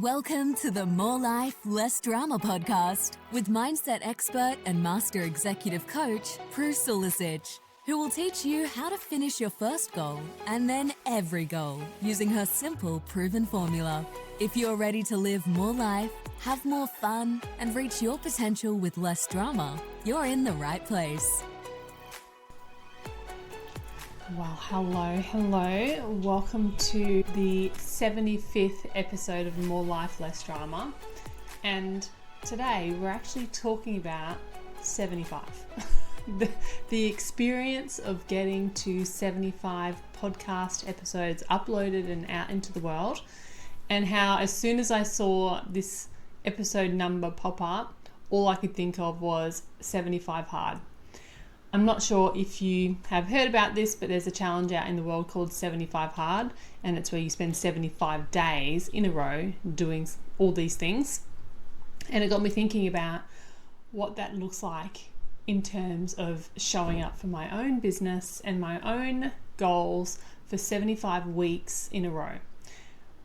Welcome to the More Life, Less Drama podcast with mindset expert and master executive coach, Prue Sulicich, who will teach you how to finish your first goal and then every goal using her simple, proven formula. If you're ready to live more life, have more fun, and reach your potential with less drama, you're in the right place. Well, hello. Welcome to the 75th episode of More Life, Less Drama. And today we're actually talking about 75. the experience of getting to 75 podcast episodes uploaded and out into the world, and how as soon as I saw this episode number pop up, all I could think of was 75 hard. I'm not sure if you have heard about this, but there's a challenge out in the world called 75 Hard, and it's where you spend 75 days in a row doing all these things. And it got me thinking about what that looks like in terms of showing up for my own business and my own goals for 75 weeks in a row.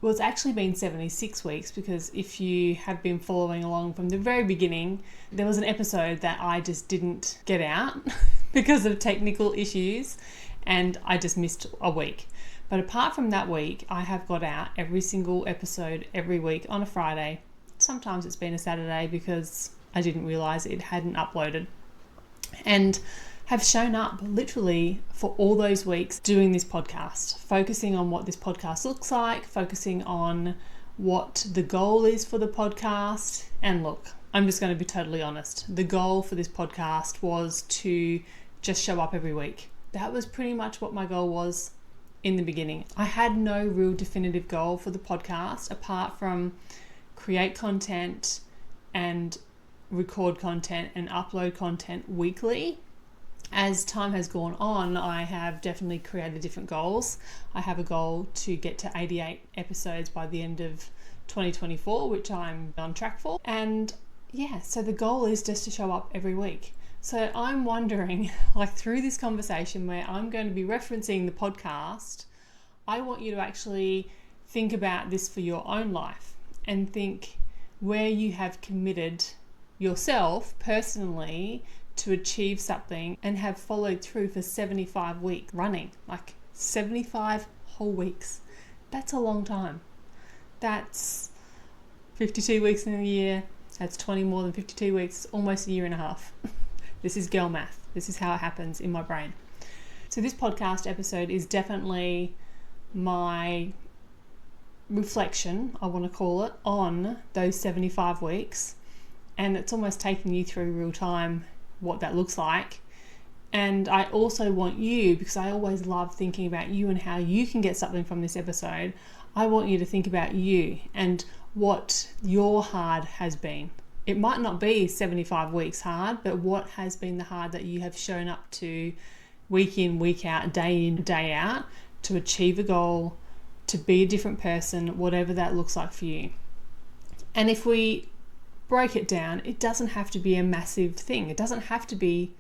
Well, it's actually been 76 weeks, because if you have been following along from the very beginning, there was an episode that I just didn't get out because of technical issues, and I just missed a week. But apart from that week, I have got out every single episode every week on a Friday. Sometimes it's been a Saturday because I didn't realize it hadn't uploaded, and have shown up literally for all those weeks doing this podcast, focusing on what this podcast looks like, focusing on what the goal is for the podcast. And look, I'm just going to be totally honest. The goal for this podcast was to just show up every week. That was pretty much what my goal was in the beginning. I had no real definitive goal for the podcast apart from create content and record content and upload content weekly. As time has gone on, I have definitely created different goals. I have a goal to get to 88 episodes by the end of 2024, which I'm on track for. And yeah, so the goal is just to show up every week. So I'm wondering, like through this conversation where I'm going to be referencing the podcast, I want you to actually think about this for your own life and think where you have committed yourself personally to achieve something and have followed through for 75 weeks running, like 75 whole weeks. That's a long time. That's 52 weeks in a year. That's 20 more than 52 weeks, almost a year and a half. This is girl math. This is how it happens in my brain. So this podcast episode is definitely my reflection, I want to call it, on those 75 weeks. And it's almost taking you through real time what that looks like. And I also want you, because I always love thinking about you and how you can get something from this episode, I want you to think about you and what your hard has been. It might not be 75 weeks hard, but what has been the hard that you have shown up to week in, week out, day in, day out, to achieve a goal, to be a different person, whatever that looks like for you. And if we break it down, it doesn't have to be a massive thing. It doesn't have to be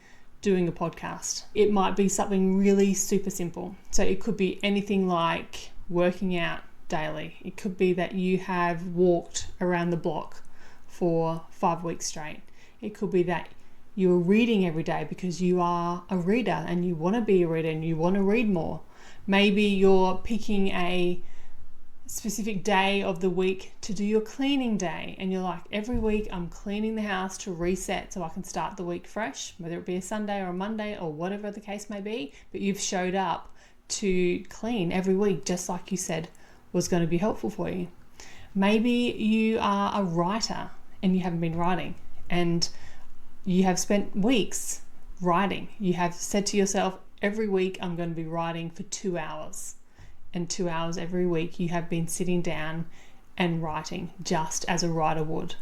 doing a podcast. It might be something really super simple. So it could be anything like working out daily. It could be that you have walked around the block for 5 weeks straight. It could be that you're reading every day because you are a reader and you want to be a reader and you want to read more. Maybe you're picking a specific day of the week to do your cleaning day, and you're like, every week I'm cleaning the house to reset so I can start the week fresh, whether it be a Sunday or a Monday or whatever the case may be, but you've showed up to clean every week just like you said was going to be helpful for you. Maybe you are a writer and you haven't been writing, and you have spent weeks writing. You have said to yourself, every week I'm going to be writing for 2 hours. And 2 hours every week you have been sitting down and writing just as a writer would.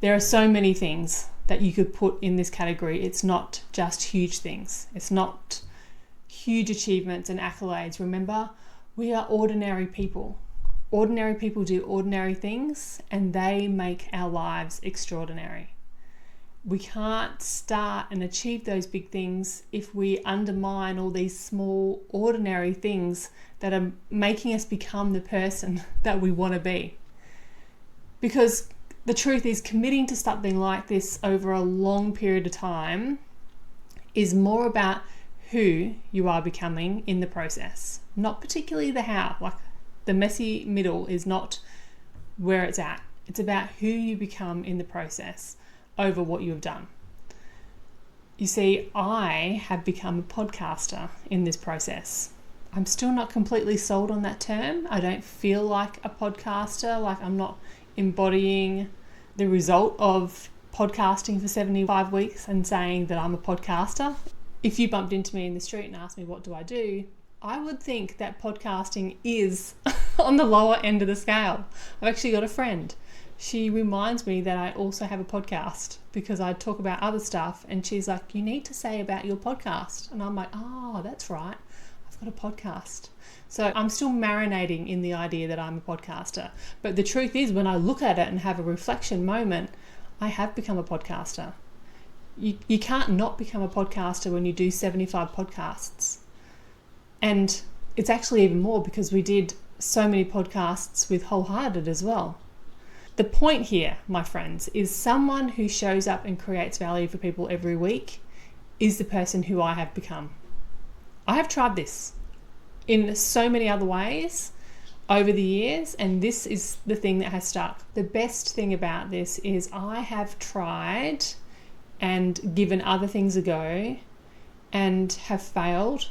There are so many things that you could put in this category. It's not just huge things. It's not huge achievements and accolades. Remember, we are ordinary people. Ordinary people do ordinary things, and they make our lives extraordinary. We can't start and achieve those big things if we undermine all these small, ordinary things that are making us become the person that we want to be. Because the truth is, committing to something like this over a long period of time is more about who you are becoming in the process, not particularly the how. Like, the messy middle is not where it's at. It's about who you become in the process over what you have done. You see, I have become a podcaster in this process. I'm still not completely sold on that term. I don't feel like a podcaster, like I'm not embodying the result of podcasting for 75 weeks and saying that I'm a podcaster. If you bumped into me in the street and asked me what do I do, I would think that podcasting is on the lower end of the scale. I've actually got a friend. She reminds me that I also have a podcast because I talk about other stuff, and she's like, you need to say about your podcast. And I'm like, oh, that's right. I've got a podcast. So I'm still marinating in the idea that I'm a podcaster. But the truth is, when I look at it and have a reflection moment, I have become a podcaster. You can't not become a podcaster when you do 75 podcasts. And it's actually even more because we did so many podcasts with Wholehearted as well. The point here, my friends, is someone who shows up and creates value for people every week is the person who I have become. I have tried this in so many other ways over the years, and this is the thing that has stuck. The best thing about this is I have tried and given other things a go and have failed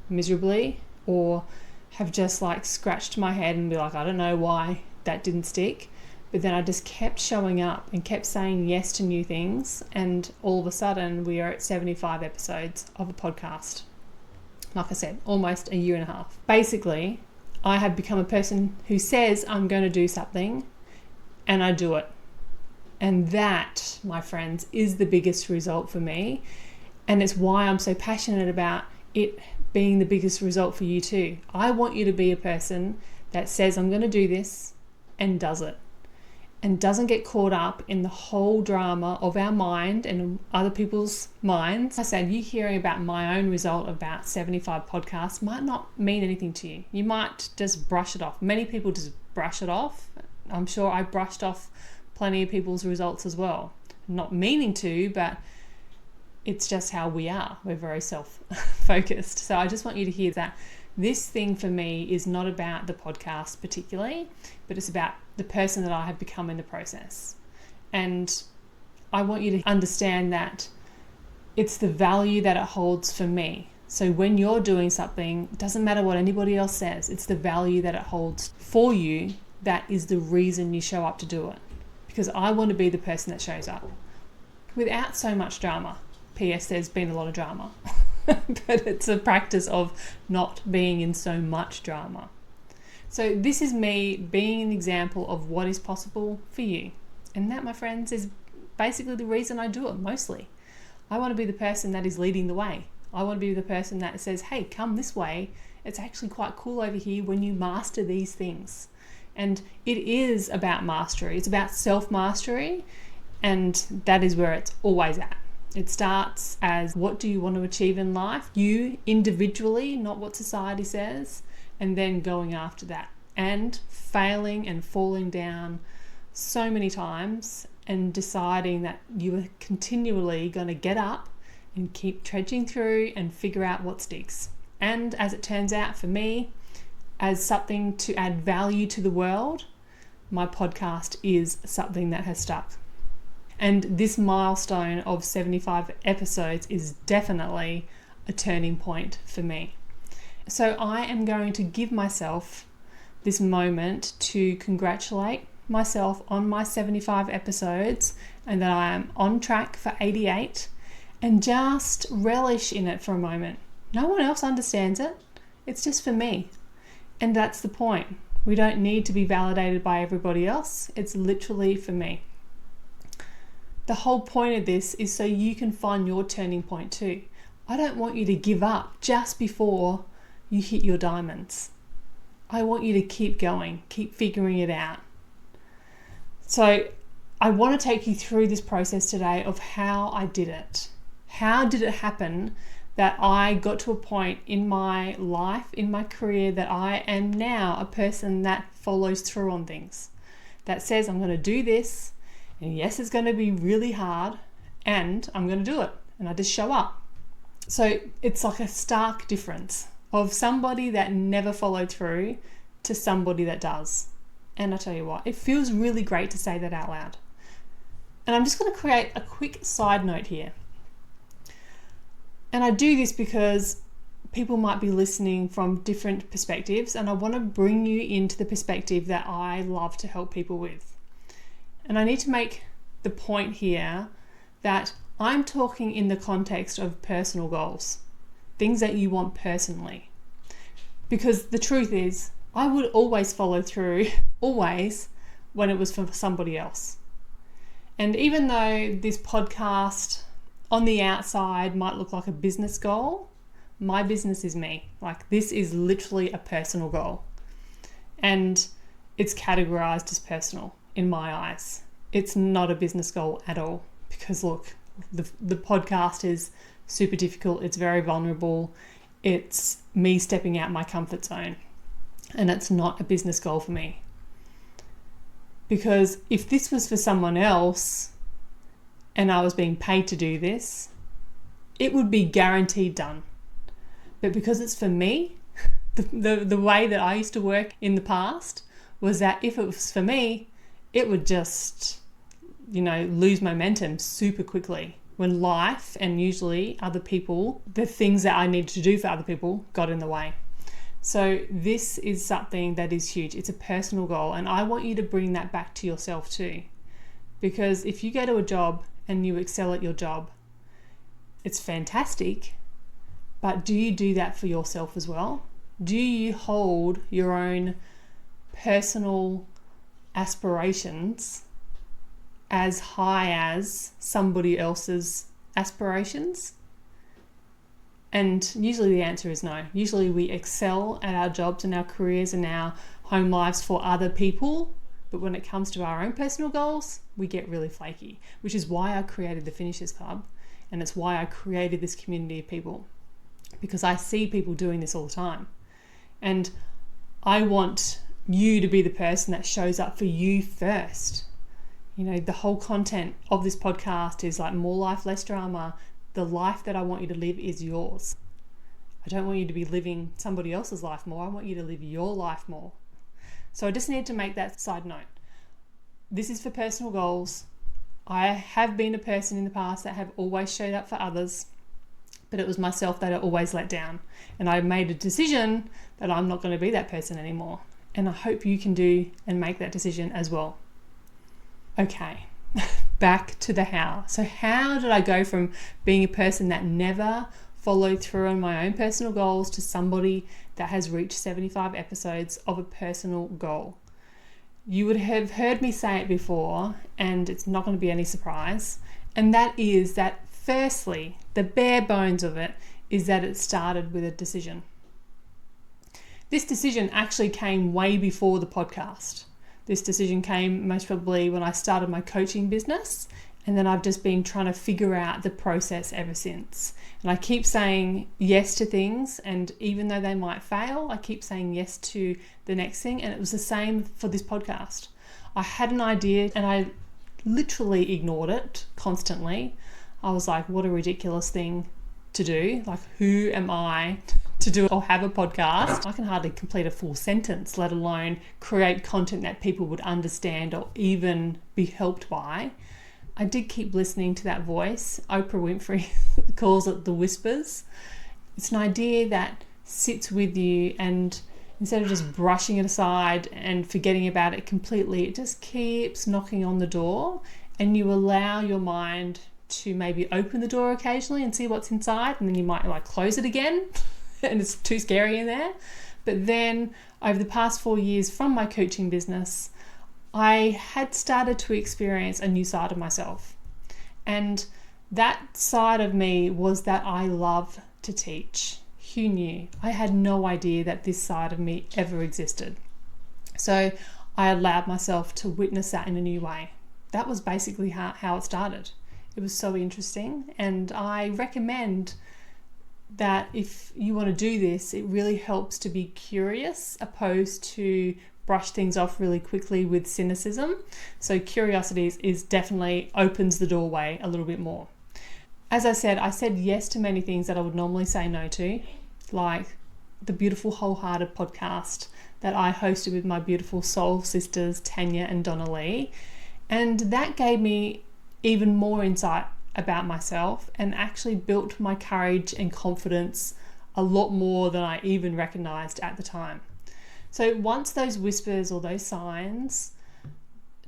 miserably, or have just like scratched my head and be like, I don't know why that didn't stick. But then I just kept showing up and kept saying yes to new things, and all of a sudden we are at 75 episodes of a podcast. Like I said, almost a year and a half. Basically, I have become a person who says I'm going to do something and I do it. And that, my friends, is the biggest result for me. And it's why I'm so passionate about it being the biggest result for you too. I want you to be a person that says I'm going to do this and does it, and doesn't get caught up in the whole drama of our mind and other people's minds. I said, you hearing about my own result about 75 podcasts might not mean anything to you. You might just brush it off. Many people just brush it off. I'm sure I brushed off plenty of people's results as well. Not meaning to, but it's just how we are. We're very self-focused. So I just want you to hear that this thing for me is not about the podcast particularly, but it's about the person that I have become in the process. And I want you to understand that it's the value that it holds for me. So when you're doing something, it doesn't matter what anybody else says, it's the value that it holds for you that is the reason you show up to do it. Because I want to be the person that shows up without so much drama. P.S. There's been a lot of drama, but it's a practice of not being in so much drama. So this is me being an example of what is possible for you. And that, my friends, is basically the reason I do it mostly. I want to be the person that is leading the way. I want to be the person that says, hey, come this way. It's actually quite cool over here when you master these things. And it is about mastery. It's about self-mastery. And that is where it's always at. It starts as, what do you want to achieve in life? You individually, not what society says, and then going after that and failing and falling down so many times and deciding that you are continually going to get up and keep trudging through and figure out what sticks. And as it turns out for me, as something to add value to the world, my podcast is something that has stuck. And this milestone of 75 episodes is definitely a turning point for me. So I am going to give myself this moment to congratulate myself on my 75 episodes and that I am on track for 88, and just relish in it for a moment. No one else understands it. It's just for me. And that's the point. We don't need to be validated by everybody else. It's literally for me. The whole point of this is so you can find your turning point too. I don't want you to give up just before you hit your diamonds. I want you to keep going, keep figuring it out. So I want to take you through this process today of how I did it. How did it happen that I got to a point in my life, in my career, that I am now a person that follows through on things? that says I'm going to do this, and yes, it's going to be really hard, and I'm going to do it, and I just show up. So it's like a stark difference of somebody that never followed through to somebody that does. And I tell you what, it feels really great to say that out loud. And I'm just going to create a quick side note here. And I do this because people might be listening from different perspectives, and I want to bring you into the perspective that I love to help people with. And I need to make the point here that I'm talking in the context of personal goals, things that you want personally. Because the truth is, I would always follow through, always, when it was for somebody else. And even though this podcast on the outside might look like a business goal, my business is me. Like, this is literally a personal goal. And it's categorized as personal in my eyes. It's not a business goal at all. Because look, the podcast is super difficult. It's very vulnerable. It's me stepping out my comfort zone. And it's not a business goal for me. Because if this was for someone else and I was being paid to do this, it would be guaranteed done. But because it's for me, the way that I used to work in the past was that if it was for me, it would just, lose momentum super quickly when life and usually other people, the things that I needed to do for other people got in the way. So this is something that is huge. It's a personal goal, and I want you to bring that back to yourself too. Because if you go to a job and you excel at your job, it's fantastic, but do you do that for yourself as well? Do you hold your own personal aspirations as high as somebody else's aspirations? And usually the answer is no. Usually we excel at our jobs and our careers and our home lives for other people, but when it comes to our own personal goals, we get really flaky, which is why I created the Finishers Club, and it's why I created this community of people, because I see people doing this all the time. And I want you to be the person that shows up for you first. The whole content of this podcast is like more life, less drama. The life that I want you to live is yours. I don't want you to be living somebody else's life more. I want you to live your life more. So I just need to make that side note. This is for personal goals. I have been a person in the past that have always showed up for others, but it was myself that I always let down. And I made a decision that I'm not going to be that person anymore. And I hope you can do and make that decision as well. Okay, back to the how. So how did I go from being a person that never followed through on my own personal goals to somebody that has reached 75 episodes of a personal goal? You would have heard me say it before, and it's not going to be any surprise. And that is that, firstly, the bare bones of it is that it started with a decision. This decision actually came way before the podcast. This decision came most probably when I started my coaching business, and then I've just been trying to figure out the process ever since. And I keep saying yes to things, and even though they might fail, I keep saying yes to the next thing. And it was the same for this podcast. I had an idea and I literally ignored it constantly. I was like, what a ridiculous thing to do. Like, who am I to do or have a podcast? I can hardly complete a full sentence, let alone create content that people would understand or even be helped by. I did keep listening to that voice. Oprah Winfrey calls it the whispers. It's an idea that sits with you, and instead of just brushing it aside and forgetting about it completely, it just keeps knocking on the door, and you allow your mind to maybe open the door occasionally and see what's inside, and then you might close it again and it's too scary in there. But then over the past 4 years from my coaching business, I had started to experience a new side of myself. And that side of me was that I love to teach. Who knew? I had no idea that this side of me ever existed. So I allowed myself to witness that in a new way. That was basically how it started. It was so interesting, and I recommend that if you want to do this, it really helps to be curious opposed to brush things off really quickly with cynicism. So curiosity is definitely opens the doorway a little bit more. As I said yes to many things that I would normally say no to, like the beautiful Wholehearted podcast that I hosted with my beautiful soul sisters, Tanya and Donna Lee. And that gave me even more insight about myself and actually built my courage and confidence a lot more than I even recognized at the time. So once those whispers or those signs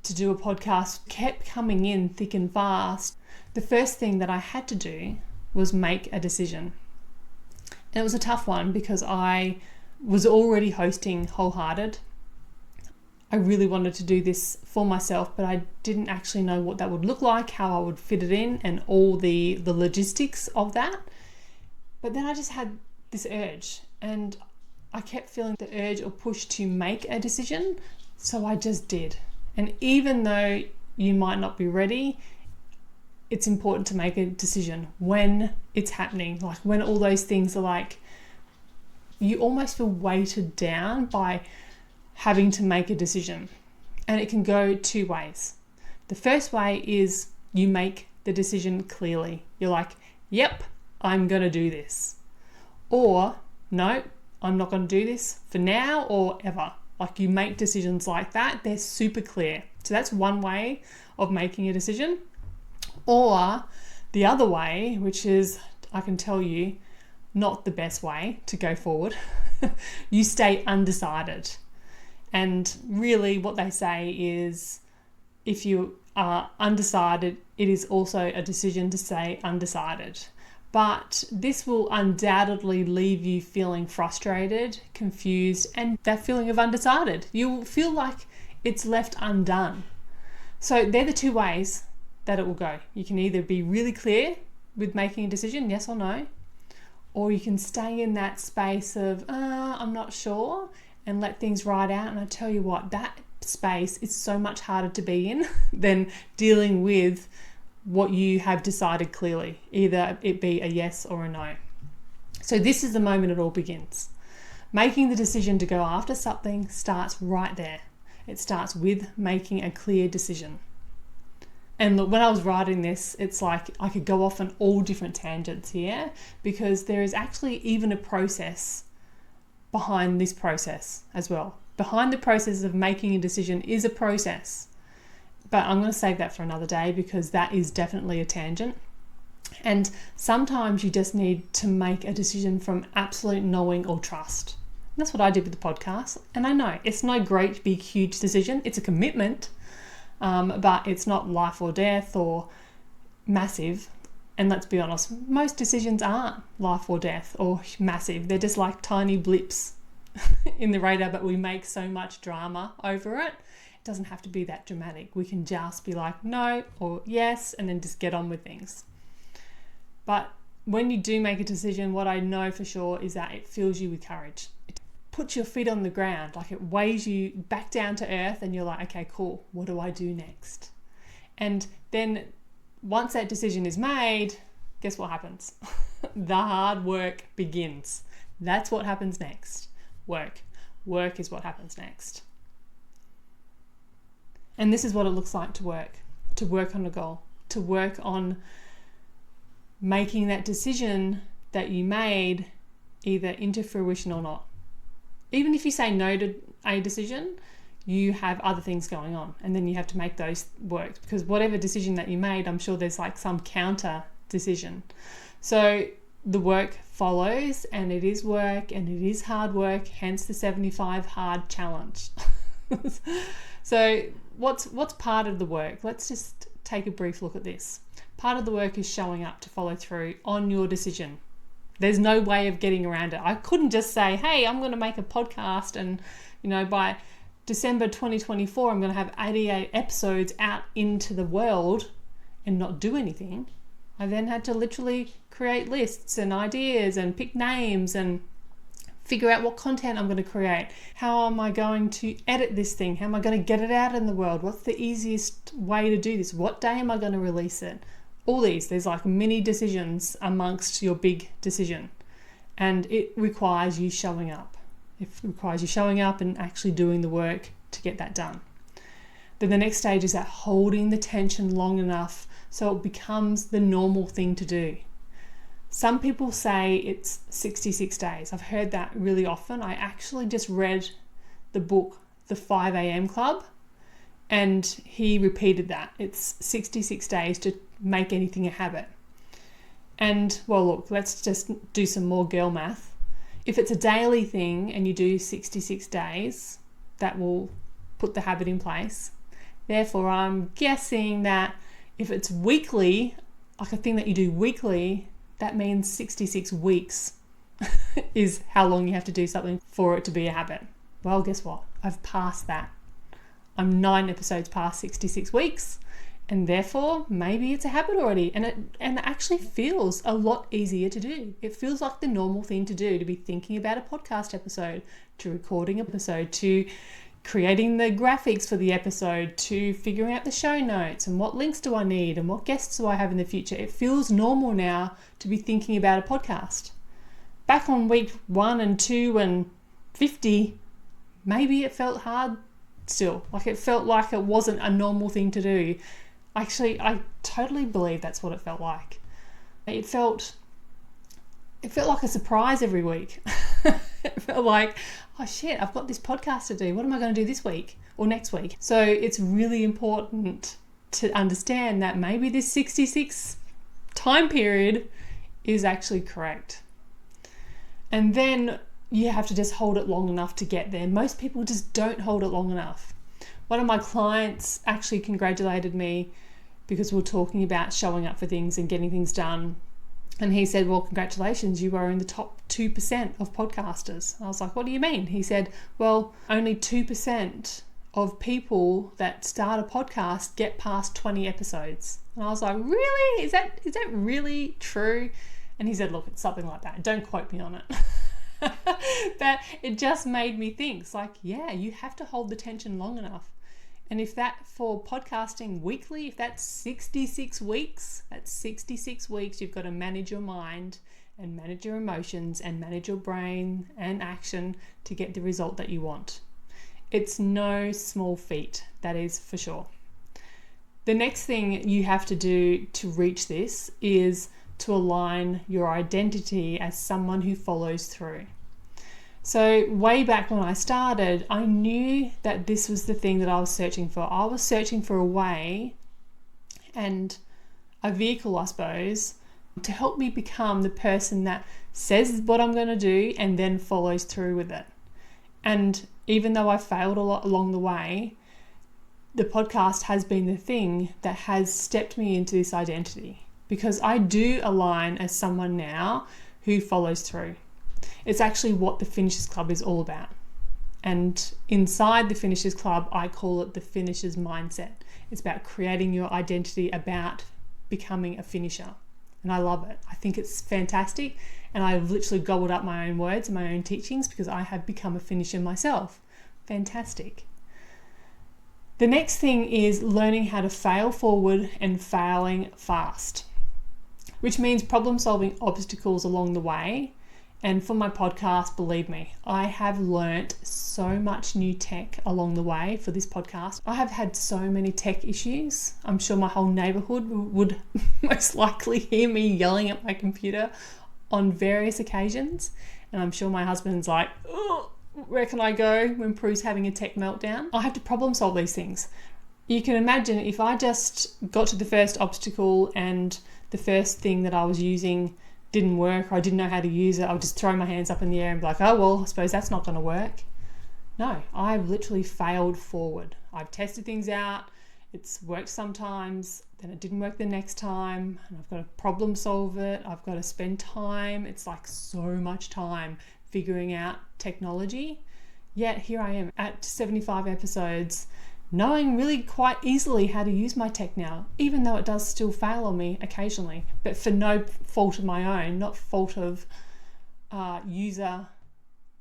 to do a podcast kept coming in thick and fast, the first thing that I had to do was make a decision. And it was a tough one because I was already hosting Wholehearted. I really wanted to do this for myself, but I didn't actually know what that would look like, how I would fit it in, and all the logistics of that. But then I just had this urge, and I kept feeling the urge or push to make a decision, so I just did. And even though you might not be ready, it's important to make a decision when it's happening, like when all those things are like, you almost feel weighted down by having to make a decision. And it can go two ways. The first way is you make the decision clearly. You're like, yep, I'm going to do this. Or, no, I'm not going to do this for now or ever. Like you make decisions like that, they're super clear. So that's one way of making a decision. Or the other way, which is, I can tell you, not the best way to go forward, you stay undecided. And really what they say is if you are undecided, it is also a decision to stay undecided. But this will undoubtedly leave you feeling frustrated, confused, and that feeling of undecided. You'll feel like it's left undone. So they're the two ways that it will go. You can either be really clear with making a decision, yes or no, or you can stay in that space of, I'm not sure, and let things ride out. And I tell you what, that space is so much harder to be in than dealing with what you have decided clearly, either it be a yes or a no. So this is the moment it all begins. Making the decision to go after something starts right there. It starts with making a clear decision. And look, when I was writing this, it's like I could go off on all different tangents here because there is actually even a process behind this process as well. Behind the process of making a decision is a process. But I'm going to save that for another day because that is definitely a tangent. And sometimes you just need to make a decision from absolute knowing or trust. And that's what I did with the podcast. And I know it's no great, big, huge decision. It's a commitment, but it's not life or death or massive. And let's be honest, most decisions aren't life or death or massive. They're just like tiny blips in the radar, but we make so much drama over it. It doesn't have to be that dramatic. We can just be like no or yes and then just get on with things. But when you do make a decision, what I know for sure is that it fills you with courage. It puts your feet on the ground, like it weighs you back down to earth and you're like, okay, cool, what do I do next? And then once that decision is made, guess what happens? The hard work begins. That's what happens next. Work is what happens next. And this is what it looks like to work on a goal, to work on making that decision that you made either into fruition or not. Even if you say no to a decision, you have other things going on and then you have to make those work because whatever decision that you made, I'm sure there's like some counter decision. So the work follows and it is work and it is hard work, hence the 75 hard challenge. So what's part of the work? Let's just take a brief look at this. Part of the work is showing up to follow through on your decision. There's no way of getting around it. I couldn't just say, hey, I'm going to make a podcast and, by December 2024, I'm going to have 88 episodes out into the world and not do anything. I then had to literally create lists and ideas and pick names and figure out what content I'm going to create. How am I going to edit this thing? How am I going to get it out in the world? What's the easiest way to do this? What day am I going to release it? All there's like mini decisions amongst your big decision. And it requires you showing up. It requires you showing up and actually doing the work to get that done. Then the next stage is that holding the tension long enough so it becomes the normal thing to do. Some people say it's 66 days. I've heard that really often. I actually just read the book, The 5 a.m. Club, and he repeated that. It's 66 days to make anything a habit. And, well, look, let's just do some more girl math. If it's a daily thing and you do 66 days, that will put the habit in place. Therefore, I'm guessing that if it's weekly, like a thing that you do weekly, that means 66 weeks is how long you have to do something for it to be a habit. Well, guess what? I've passed that. I'm 9 episodes past 66 weeks, and therefore maybe it's a habit already. And it actually feels a lot easier to do. It feels like the normal thing to do, to be thinking about a podcast episode, to recording an episode, to creating the graphics for the episode, to figuring out the show notes and what links do I need and what guests do I have in the future. It feels normal now to be thinking about a podcast. Back on week 1 and 2 and 50, maybe it felt hard still. Like it felt like it wasn't a normal thing to do. Actually, I totally believe that's what it felt like. It felt like a surprise every week. It felt like, oh shit, I've got this podcast to do. What am I going to do this week or next week? So it's really important to understand that maybe this 66 time period is actually correct. And then you have to just hold it long enough to get there. Most people just don't hold it long enough. One of my clients actually congratulated me because we were talking about showing up for things and getting things done. And he said, well, congratulations, you are in the top 2% of podcasters. I was like, what do you mean? He said, well, only 2% of people that start a podcast get past 20 episodes. And I was like, really? Is that really true? And he said, look, it's something like that. Don't quote me on it. But it just made me think, it's like, yeah, you have to hold the tension long enough. And if that for podcasting weekly, if that's 66 weeks, you've got to manage your mind and manage your emotions and manage your brain and action to get the result that you want. It's no small feat, that is for sure. The next thing you have to do to reach this is to align your identity as someone who follows through. So way back when I started, I knew that this was the thing that I was searching for. I was searching for a way and a vehicle, I suppose, to help me become the person that says what I'm going to do and then follows through with it. And even though I failed a lot along the way, the podcast has been the thing that has stepped me into this identity, because I do align as someone now who follows through. It's actually what the Finishers Club is all about. And inside the Finishers Club, I call it the Finishers Mindset. It's about creating your identity about becoming a finisher. And I love it. I think it's fantastic. And I've literally gobbled up my own words and my own teachings because I have become a finisher myself. Fantastic. The next thing is learning how to fail forward and failing fast, which means problem solving obstacles along the way. And for my podcast, believe me, I have learnt so much new tech along the way for this podcast. I have had so many tech issues. I'm sure my whole neighbourhood would most likely hear me yelling at my computer on various occasions. And I'm sure my husband's like, oh, where can I go when Prue's having a tech meltdown? I have to problem solve these things. You can imagine if I just got to the first obstacle and the first thing that I was using didn't work, or I didn't know how to use it, I would just throw my hands up in the air and be like, oh, well, I suppose that's not going to work. No, I've literally failed forward. I've tested things out. It's worked sometimes, then it didn't work the next time, and I've got to problem solve it. I've got to spend time. It's like so much time figuring out technology. Yet here I am at 75 episodes, knowing really quite easily how to use my tech now, even though it does still fail on me occasionally, but for no fault of my own, not fault of user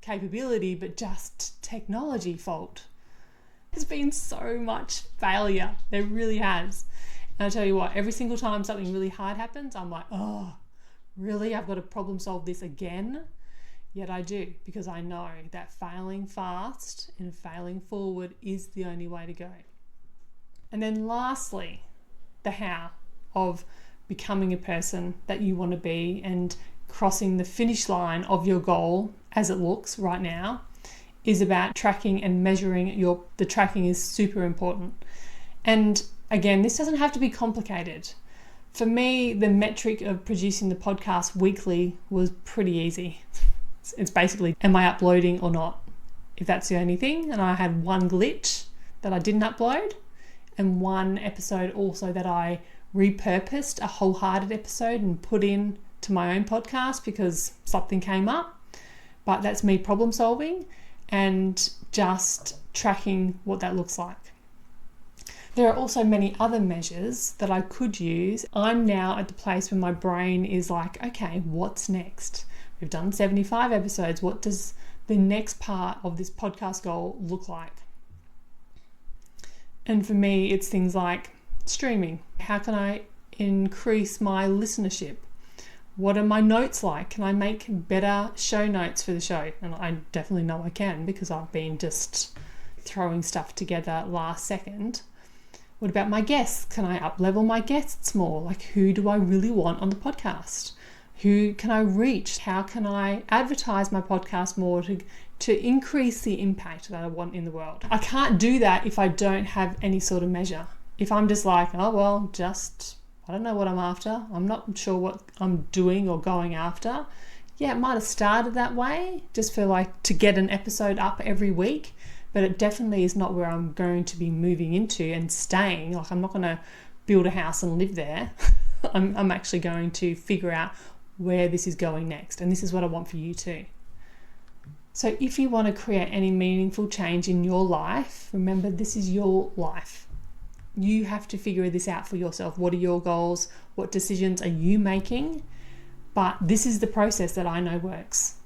capability, but just technology fault. There's been so much failure. There really has. And I tell you what, every single time something really hard happens, I'm like, oh, really? I've got to problem solve this again? Yet I do, because I know that failing fast and failing forward is the only way to go. And then lastly, the how of becoming a person that you want to be and crossing the finish line of your goal as it looks right now is about tracking and measuring the tracking is super important. And again, this doesn't have to be complicated. For me, the metric of producing the podcast weekly was pretty easy. It's basically, am I uploading or not? If that's the only thing. And I had one glitch that I didn't upload, and one episode also that I repurposed, a wholehearted episode, and put in to my own podcast because something came up. But that's me problem solving and just tracking what that looks like. There are also many other measures that I could use. I'm now at the place where my brain is like, okay, what's next? We've done 75 episodes. What does the next part of this podcast goal look like? And for me, it's things like streaming. How can I increase my listenership? What are my notes like? Can I make better show notes for the show? And I definitely know I can, because I've been just throwing stuff together last second. What about my guests? Can I up-level my guests more? Like, who do I really want on the podcast? Who can I reach? How can I advertise my podcast more to increase the impact that I want in the world? I can't do that if I don't have any sort of measure. If I'm just like, oh, well, I don't know what I'm after. I'm not sure what I'm doing or going after. Yeah, it might have started that way, just for to get an episode up every week, but it definitely is not where I'm going to be moving into and staying. I'm not going to build a house and live there. I'm actually going to figure out where this is going next. And this is what I want for you too. So if you want to create any meaningful change in your life, remember, this is your life. You have to figure this out for yourself. What are your goals? What decisions are you making? But this is the process that I know works.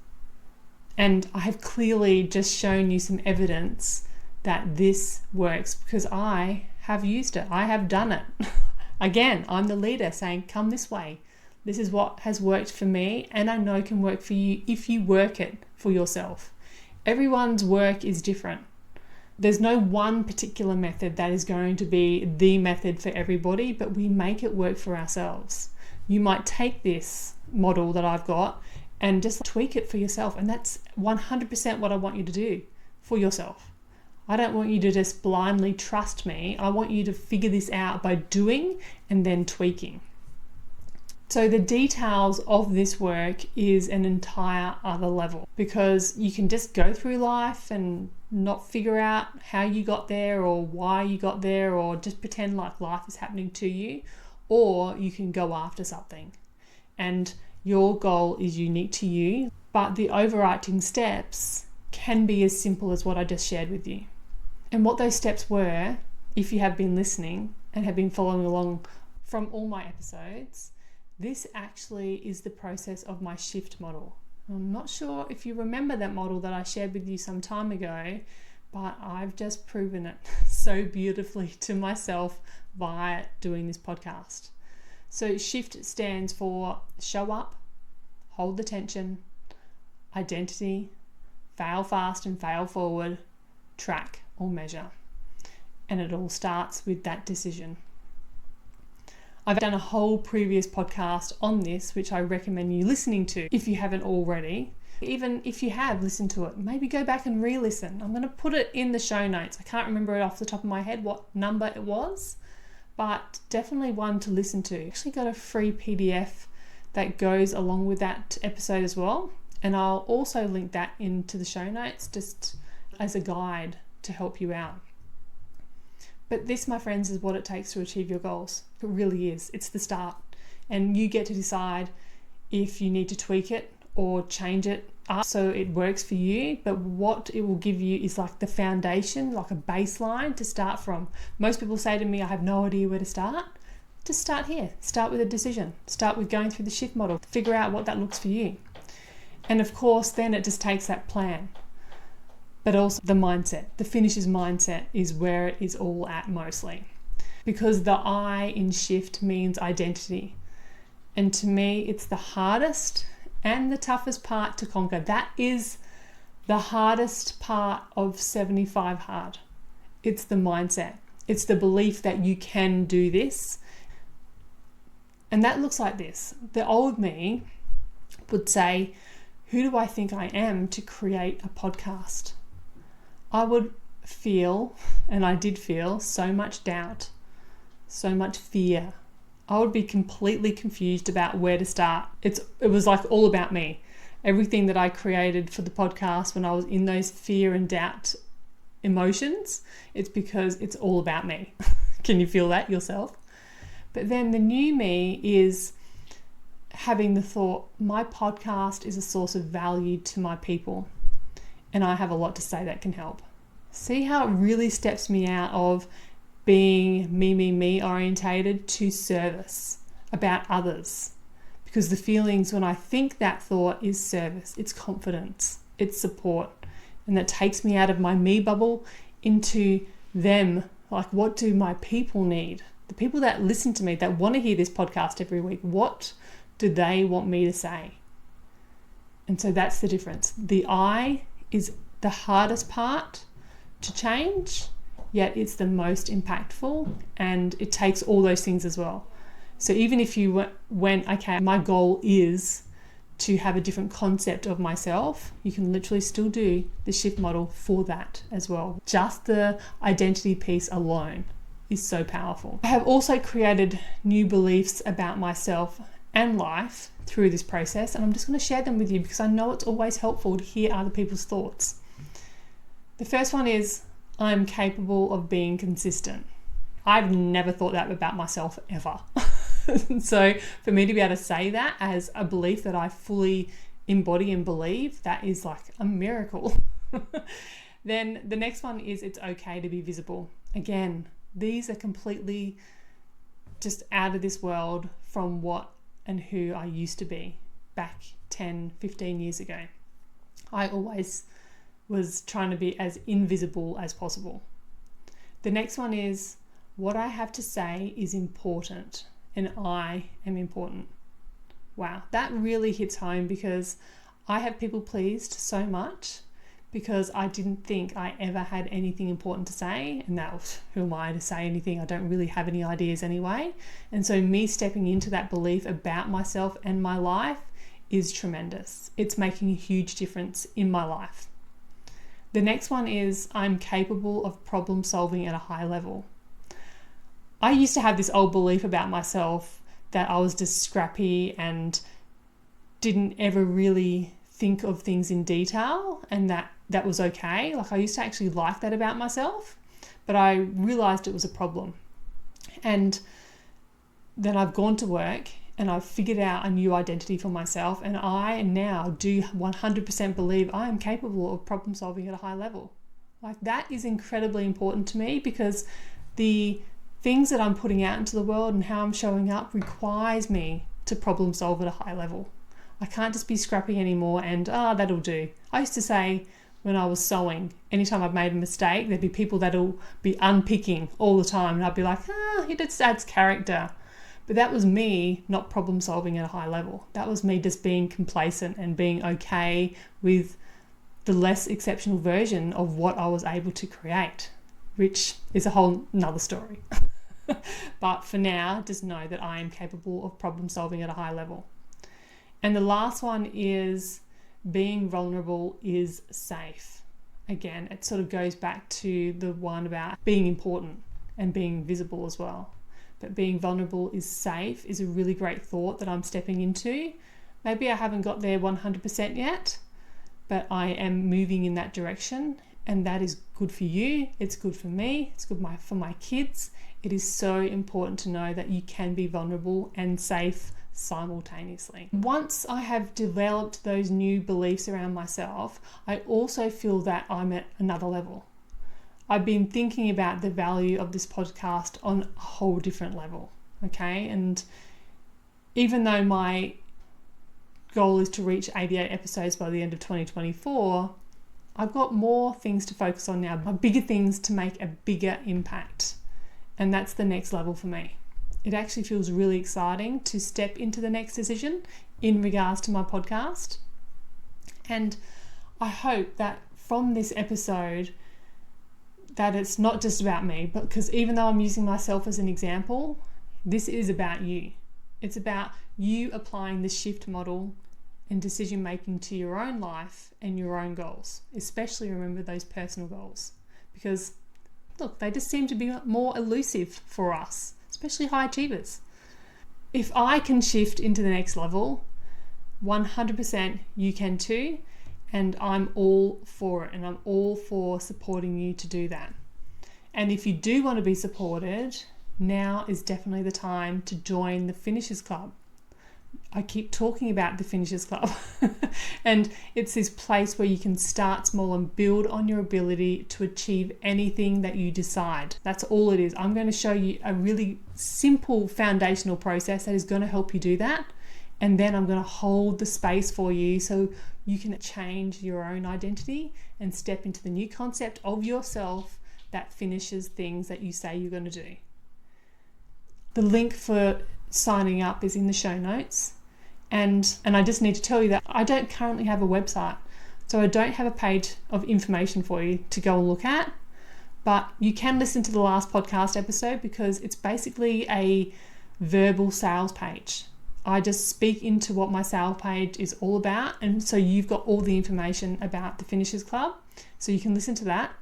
And I have clearly just shown you some evidence that this works because I have used it. I have done it. Again, I'm the leader saying, come this way. This is what has worked for me, and I know can work for you if you work it for yourself. Everyone's work is different. There's no one particular method that is going to be the method for everybody, but we make it work for ourselves. You might take this model that I've got and just tweak it for yourself, and that's 100% what I want you to do for yourself. I don't want you to just blindly trust me. I want you to figure this out by doing and then tweaking. So the details of this work is an entire other level, because you can just go through life and not figure out how you got there or why you got there, or just pretend like life is happening to you, or you can go after something and your goal is unique to you, but the overarching steps can be as simple as what I just shared with you. And what those steps were, if you have been listening and have been following along from all my episodes, this actually is the process of my SHIIFT model. I'm not sure if you remember that model that I shared with you some time ago, but I've just proven it so beautifully to myself by doing this podcast. So SHIIFT stands for show up, hold the tension, identity, fail fast and fail forward, track or measure. And it all starts with that decision. I've done a whole previous podcast on this, which I recommend you listening to if you haven't already. Even if you have listened to it, maybe go back and re-listen. I'm going to put it in the show notes. I can't remember it off the top of my head what number it was, but definitely one to listen to. I actually got a free PDF that goes along with that episode as well. And I'll also link that into the show notes just as a guide to help you out. But this, my friends, is what it takes to achieve your goals. It really is. It's the start. And you get to decide if you need to tweak it or change it up so it works for you. But what it will give you is like the foundation, like a baseline to start from. Most people say to me, I have no idea where to start. Just start here. Start with a decision. Start with going through the SHIIFT model. Figure out what that looks for you. And of course, then it just takes that plan. But also the mindset. The finisher's mindset is where it is all at mostly. Because the I in SHIIFT means identity. And to me, it's the hardest and the toughest part to conquer. That is the hardest part of 75 hard. It's the mindset. It's the belief that you can do this. And that looks like this. The old me would say, who do I think I am to create a podcast? I would feel, and I did feel, so much doubt, so much fear. I would be completely confused about where to start. It was like all about me. Everything that I created for the podcast when I was in those fear and doubt emotions, it's because it's all about me. Can you feel that yourself? But then the new me is having the thought, my podcast is a source of value to my people, and I have a lot to say that can help. See how it really steps me out of being me orientated to service about others. Because the feelings when I think that thought is service, it's confidence, it's support. And that takes me out of my me bubble into them. Like, what do my people need? The people that listen to me, that want to hear this podcast every week, what do they want me to say? And so that's the difference. The I is the hardest part to change, yet it's the most impactful, and it takes all those things as well. So even if you went, okay, my goal is to have a different concept of myself, you can literally still do the SHIIFT model for that as well. Just the identity piece alone is so powerful. I have also created new beliefs about myself and life through this process, and I'm just going to share them with you because I know it's always helpful to hear other people's thoughts. The first one is, I'm capable of being consistent. I've never thought that about myself ever. So for me to be able to say that as a belief that I fully embody and believe, that is like a miracle. Then the next one is, it's okay to be visible. Again, these are completely just out of this world from what and who I used to be back 10, 15 years ago. I always was trying to be as invisible as possible. The next one is, what I have to say is important, and I am important. Wow, that really hits home because I have people pleased so much because I didn't think I ever had anything important to say, and that was, who am I to say anything? I don't really have any ideas anyway. And so me stepping into that belief about myself and my life is tremendous. It's making a huge difference in my life. The next one is, I'm capable of problem solving at a high level. I used to have this old belief about myself that I was just scrappy and didn't ever really think of things in detail, and that was okay. Like, I used to actually like that about myself, but I realized it was a problem. And then I've gone to work and I've figured out a new identity for myself, and I now do 100% believe I am capable of problem solving at a high level. Like, that is incredibly important to me because the things that I'm putting out into the world and how I'm showing up requires me to problem solve at a high level. I can't just be scrappy anymore and, that'll do. I used to say when I was sewing, anytime I've made a mistake, there'd be people that'll be unpicking all the time, and I'd be like, it just adds character. But that was me not problem solving at a high level. That was me just being complacent and being okay with the less exceptional version of what I was able to create, which is a whole nother story. But for now, just know that I am capable of problem solving at a high level. And the last one is, being vulnerable is safe. Again, it sort of goes back to the one about being important and being visible as well. But being vulnerable is safe is a really great thought that I'm stepping into. Maybe I haven't got there 100% yet, but I am moving in that direction, and that is good for you. It's good for me. It's good for my kids. It is so important to know that you can be vulnerable and safe simultaneously. Once I have developed those new beliefs around myself, I also feel that I'm at another level. I've been thinking about the value of this podcast on a whole different level, okay? And even though my goal is to reach 88 episodes by the end of 2024, I've got more things to focus on now, bigger things to make a bigger impact. And that's the next level for me. It actually feels really exciting to step into the next decision in regards to my podcast. And I hope that from this episode that it's not just about me, but because even though I'm using myself as an example, this is about you. It's about you applying the SHIIFT model and decision making to your own life and your own goals, especially remember those personal goals, because look, they just seem to be more elusive for us, especially high achievers. If I can shift into the next level, 100% you can too, and I'm all for it, and I'm all for supporting you to do that. And if you do want to be supported, now is definitely the time to join the Finishers Club. I keep talking about the Finishers Club and it's this place where you can start small and build on your ability to achieve anything that you decide. That's all it is. I'm going to show you a really simple foundational process that is going to help you do that. And then I'm going to hold the space for you so you can change your own identity and step into the new concept of yourself that finishes things that you say you're going to do. The link for signing up is in the show notes. And I just need to tell you that I don't currently have a website. So I don't have a page of information for you to go and look at. But you can listen to the last podcast episode because it's basically a verbal sales page. I just speak into what my sales page is all about. And so you've got all the information about the Finishers Club. So you can listen to that.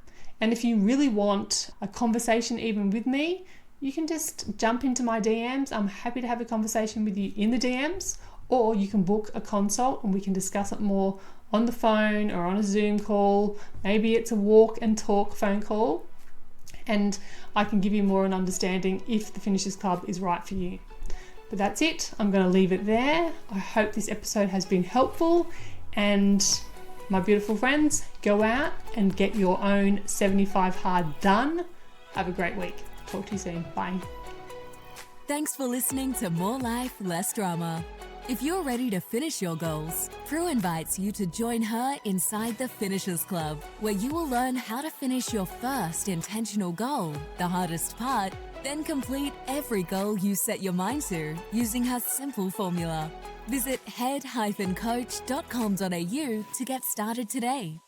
And if you really want a conversation even with me, you can just jump into my DMs. I'm happy to have a conversation with you in the DMs, or you can book a consult and we can discuss it more on the phone or on a Zoom call. Maybe it's a walk and talk phone call, and I can give you more an understanding if the Finishers Club is right for you. But that's it. I'm going to leave it there. I hope this episode has been helpful, and my beautiful friends, go out and get your own 75 hard done. Have a great week. Talk to you soon. Bye. Thanks for listening to More Life, Less Drama. If you're ready to finish your goals, Prue invites you to join her inside the Finishers Club, where you will learn how to finish your first intentional goal, the hardest part, then complete every goal you set your mind to using her simple formula. Visit head-coach.com.au to get started today.